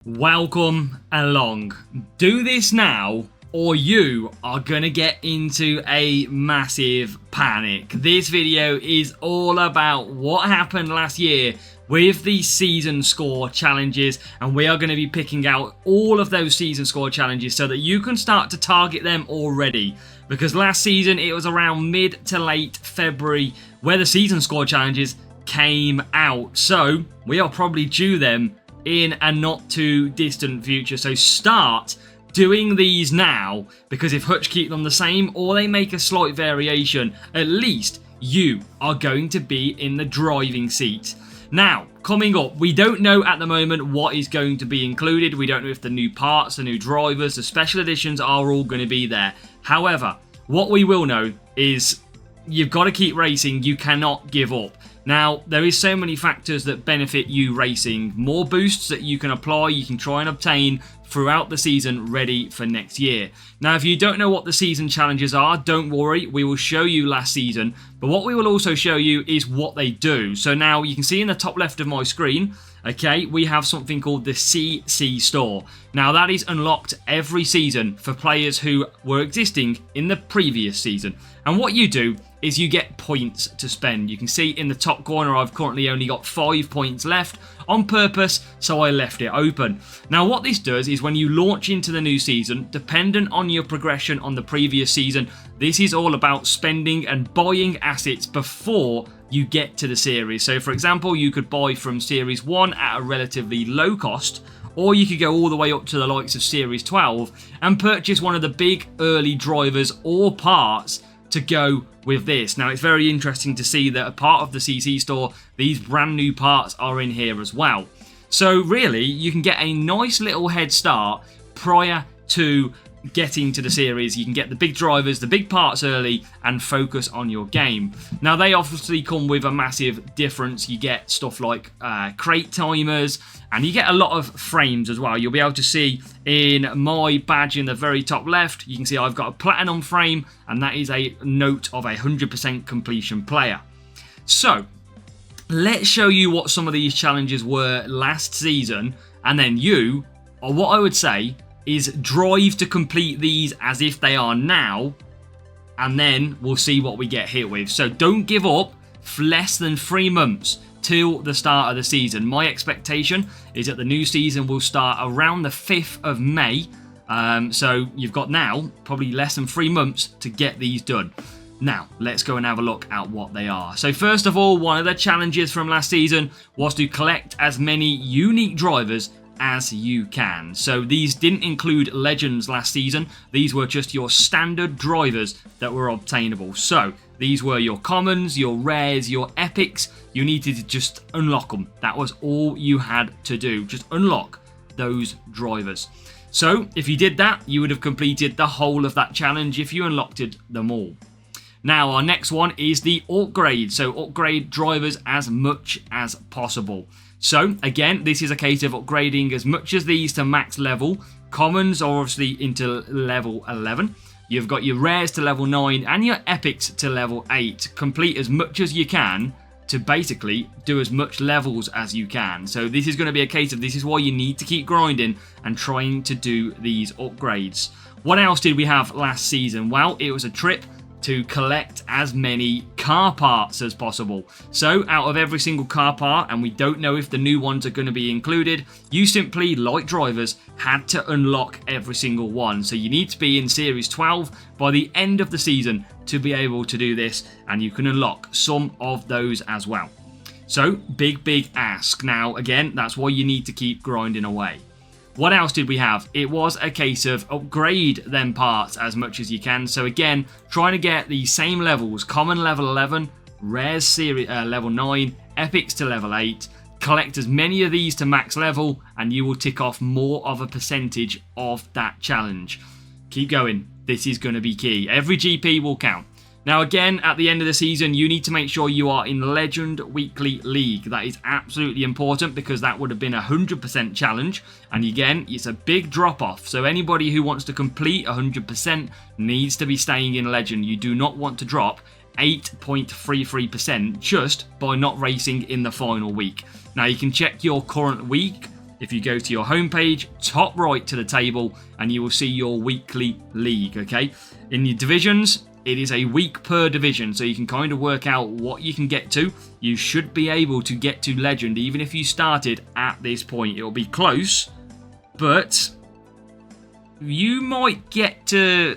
Welcome along. Do this now or you are going to get into a massive panic. This video is all about what happened last year with the season score challenges, and we are going to be picking out all of those season score challenges so that you can start to target them already, because last season it was around mid to late February where the season score challenges came out, so we are probably due them in a not too distant future. So start doing these now, because if Hutch keep them the same or they make a slight variation, at least you are going to be in the driving seat. Now, coming up, we don't know at the moment what is going to be included. We don't know if the new parts, the new drivers, the special editions are all going to be there. However, what we will know is you've got to keep racing. You cannot give up. Now, there is so many factors that benefit you racing. More boosts that you can apply, you can try and obtain throughout the season ready for next year. Now, if you don't know what the season challenges are, don't worry, we will show you last season. But what we will also show you is what they do. So now you can see in the top left of my screen, okay, we have something called the CC store. Now that is unlocked every season for players who were existing in the previous season. And what you do is you get points to spend. You can see in the top corner I've currently only got 5 points left on purpose, so I left it open. Now what this does is when you launch into the new season, dependent on your progression on the previous season, this is all about spending and buying assets before you get to the series. So for example, you could buy from Series 1 at a relatively low cost, or you could go all the way up to the likes of Series 12 and purchase one of the big early drivers or parts to go with this. Now it's very interesting to see that a part of the CC store, these brand new parts are in here as well. So really, you can get a nice little head start prior to getting to the series. You can get the big drivers, the big parts early, and focus on your game. Now they obviously come with a massive difference. You get stuff like crate timers, and you get a lot of frames as well. You'll be able to see in my badge in the very top left, you can see I've got a platinum frame, and that is a note of a 100% completion player. So let's show you what some of these challenges were last season, and then you, or what I would say, is drive to complete these as if they are now, and then we'll see what we get hit with. So don't give up for less than 3 months till the start of the season. My expectation is that the new season will start around the 5th of May. So you've got now probably less than 3 months to get these done. Now, let's go and have a look at what they are. So first of all, one of the challenges from last season was to collect as many unique drivers as you can. So these didn't include legends last season. These were just your standard drivers that were obtainable. So these were your commons, your rares, your epics. You needed to just unlock them. That was all you had to do. Just unlock those drivers. So if you did that, you would have completed the whole of that challenge if you unlocked them all. Now our next one is the upgrade. So upgrade drivers as much as possible. So again, this is a case of upgrading as much as these to max level. Commons are obviously into level 11. You've got your rares to level 9 and your epics to level 8. Complete as much as you can to basically do as much levels as you can. So this is going to be a case of this is why you need to keep grinding and trying to do these upgrades. What else did we have last season? Well, it was a trip to collect as many car parts as possible. So out of every single car part, and we don't know if the new ones are going to be included, you simply, like drivers, had to unlock every single one. So you need to be in Series 12 by the end of the season to be able to do this, and you can unlock some of those as well. So big ask. Now again, that's why you need to keep grinding away. What else did we have? It was a case of upgrade them parts as much as you can. So again, trying to get the same levels, common level 11, rares series level 9, epics to level 8, collect as many of these to max level, and you will tick off more of a percentage of that challenge. Keep going. This is going to be key. Every GP will count. Now again, at the end of the season, you need to make sure you are in Legend Weekly League. That is absolutely important because that would have been a 100% challenge. And again, it's a big drop off. So anybody who wants to complete 100% needs to be staying in Legend. You do not want to drop 8.33% just by not racing in the final week. Now you can check your current week if you go to your homepage, top right to the table, and you will see your weekly league, okay? In your divisions, it is a week per division, so you can kind of work out what you can get to. You should be able to get to Legend, even if you started at this point. It will be close, but you might get there.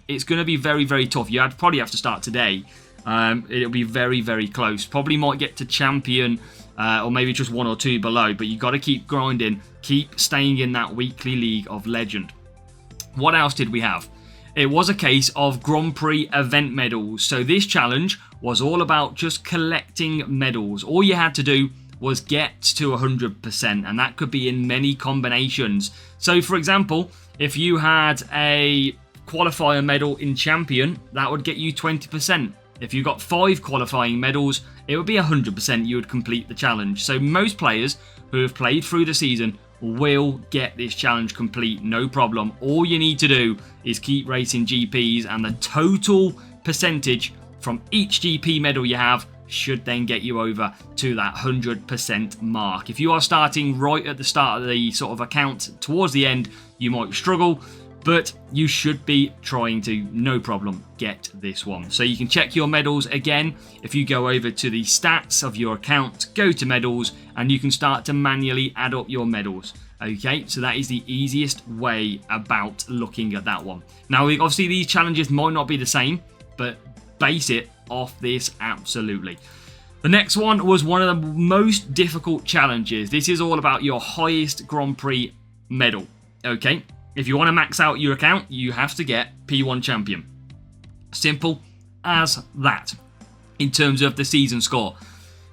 It's going to be very, very tough. You'd probably have to start today. It'll be very, very close. Probably might get to Champion, or maybe just 1 or 2 below, but you got to keep grinding, keep staying in that weekly league of Legend. What else did we have? It was a case of Grand Prix event medals. So this challenge was all about just collecting medals. All you had to do was get to 100%, and that could be in many combinations. So for example, if you had a qualifier medal in Champion, that would get you 20%. If you got 5 qualifying medals, it would be 100% you would complete the challenge. So most players who have played through the season will get this challenge complete, no problem. All you need to do is keep racing GPs, and the total percentage from each GP medal you have should then get you over to that 100% mark. If you are starting right at the start of the sort of account towards the end, you might struggle, but you should be trying to, no problem, get this one. So you can check your medals again. If you go over to the stats of your account, go to medals, and you can start to manually add up your medals. Okay, so that is the easiest way about looking at that one. Now, obviously these challenges might not be the same, but base it off this absolutely. The next one was one of the most difficult challenges. This is all about your highest Grand Prix medal. Okay, if you want to max out your account, you have to get P1 champion. Simple as that in terms of the season score.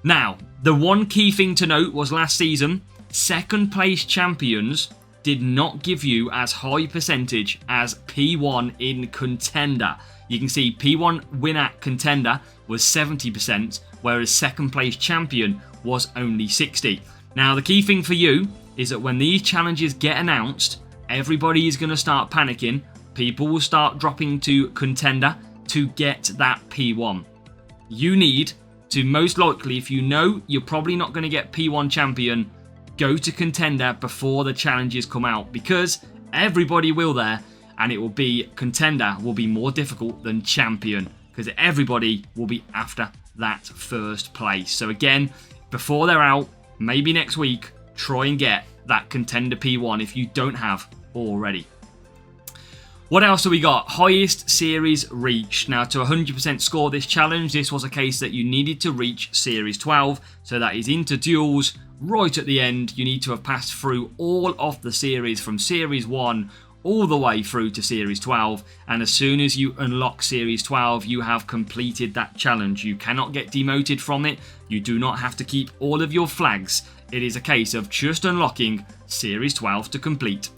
Now, the one key thing to note was last season, second place champions did not give you as high percentage as P1 in contender. You can see P1 winner contender was 70%, whereas second place champion was only 60%. Now, the key thing for you is that when these challenges get announced, everybody is going to start panicking. People will start dropping to contender to get that P1. You need to, most likely, if you know you're probably not going to get P1 champion, go to contender before the challenges come out, because everybody will there, and it will be contender will be more difficult than champion, because everybody will be after that first place. So again, before they're out, maybe next week, try and get that contender P1 if you don't have already. What else do we got? Highest series reached. Now, to 100% score this challenge, this was a case that you needed to reach series 12. So that is into duels. Right at the end, you need to have passed through all of the series from series 1 all the way through to series 12. And as soon as you unlock series 12, you have completed that challenge. You cannot get demoted from it. You do not have to keep all of your flags. It is a case of just unlocking series 12 to complete.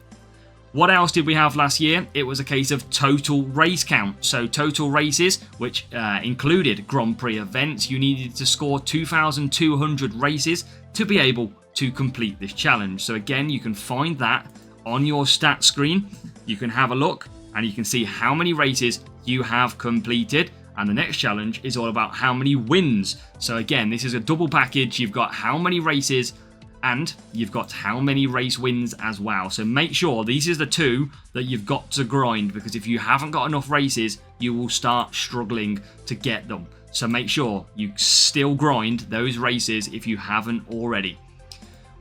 What else did we have last year? It was a case of total race count. So total races, which included Grand Prix events, you needed to score 2,200 races to be able to complete this challenge. So again, you can find that on your stat screen. You can have a look and you can see how many races you have completed. And the next challenge is all about how many wins. So again, this is a double package. You've got how many races and you've got how many race wins as well. So make sure these are the two that you've got to grind, because if you haven't got enough races, you will start struggling to get them. So make sure you still grind those races if you haven't already.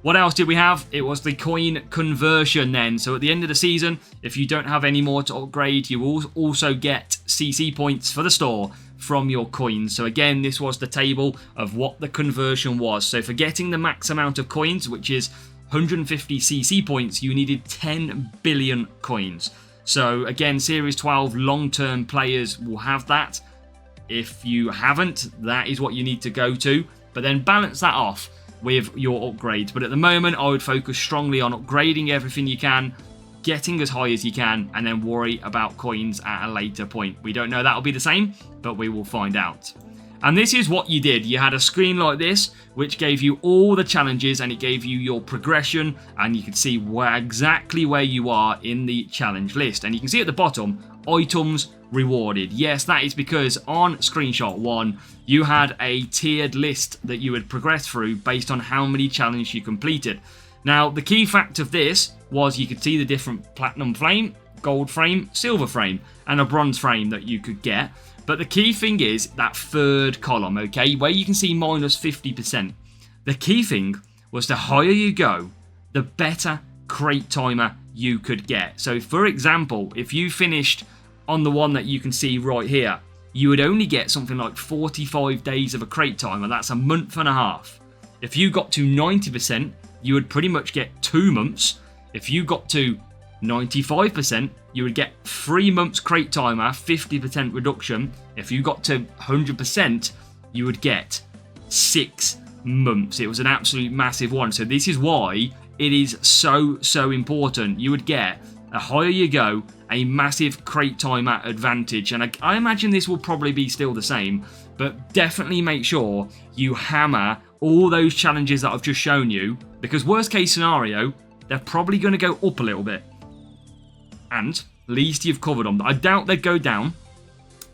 What else did we have? It was the coin conversion then. So at the end of the season, if you don't have any more to upgrade, you will also get CC points for the store from your coins. So again, this was the table of what the conversion was. So for getting the max amount of coins, which is 150 CC points, you needed 10 billion coins. So again, Series 12 long-term players will have that. If you haven't, that is what you need to go to. But then balance that off with your upgrades. But at the moment, I would focus strongly on upgrading everything you can, getting as high as you can, and then worry about coins at a later point. We don't know that'll be the same, but we will find out. And this is what you did. You had a screen like this, which gave you all the challenges, and it gave you your progression, and you could see exactly where you are in the challenge list. And you can see at the bottom, items, rewarded. Yes, that is because on Screenshot 1, you had a tiered list that you would progress through based on how many challenges you completed. Now, the key fact of this was you could see the different platinum frame, gold frame, silver frame, and a bronze frame that you could get. But the key thing is that third column, okay, where you can see minus 50%. The key thing was the higher you go, the better crate timer you could get. So, for example, if you finished on the one that you can see right here, you would only get something like 45 days of a crate timer. That's a month and a half. If you got to 90%, you would pretty much get 2 months. If you got to 95%, you would get 3 months crate timer, 50% reduction. If you got to 100%, you would get 6 months. It was an absolute massive one. So this is why it is so important. You would get, the higher you go, a massive crate timer advantage. And I imagine this will probably be still the same, but definitely make sure you hammer all those challenges that I've just shown you, because worst case scenario, they're probably going to go up a little bit. And at least you've covered them. I doubt they'd go down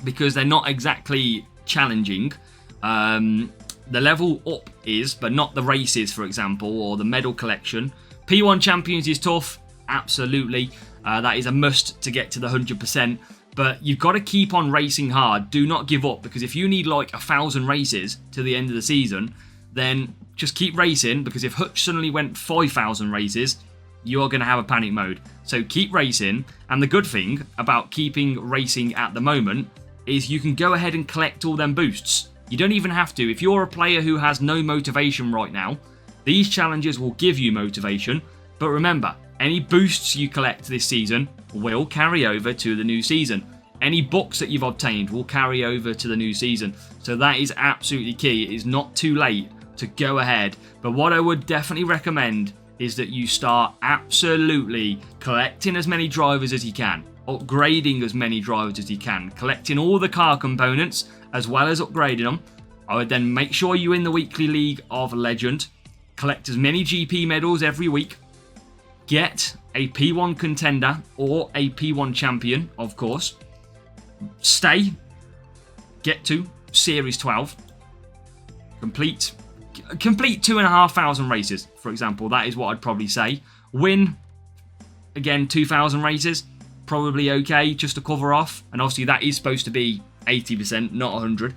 because they're not exactly challenging. The level up is, but not the races, for example, or the medal collection. P1 Champions is tough, absolutely. That is a must to get to the 100%. But you've got to keep on racing hard. Do not give up, because if you need like 1,000 races to the end of the season, then just keep racing, because if Hutch suddenly went 5,000 races, you're going to have a panic mode. So keep racing. And the good thing about keeping racing at the moment is you can go ahead and collect all them boosts. You don't even have to. If you're a player who has no motivation right now, these challenges will give you motivation. But remember, any boosts you collect this season will carry over to the new season. Any books that you've obtained will carry over to the new season. So that is absolutely key. It is not too late to go ahead. But what I would definitely recommend is that you start absolutely collecting as many drivers as you can, upgrading as many drivers as you can, collecting all the car components as well as upgrading them. I would then make sure you're in the weekly League of Legend, collect as many GP medals every week, get a P1 contender or a P1 champion, of course, get to Series 12, complete 2,500 races, for example. That is what I'd probably say. Win, again, 2,000 races, probably okay, just to cover off. And obviously that is supposed to be 80%, not 100.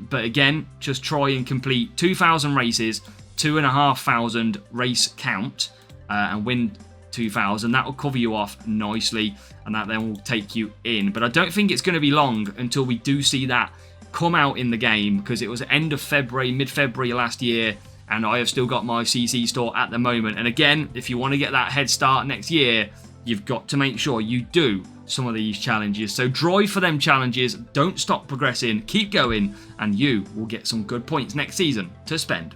But again, just try and complete 2,000 races, 2,500 race count, and win 2,000. That will cover you off nicely, and that then will take you in. But I don't think it's going to be long until we do see that come out in the game, because it was end of February, mid-February last year, and I have still got my CC store at the moment. And again, if you want to get that head start next year, you've got to make sure you do some of these challenges. So drive for them challenges, don't stop progressing, keep going, and you will get some good points next season to spend.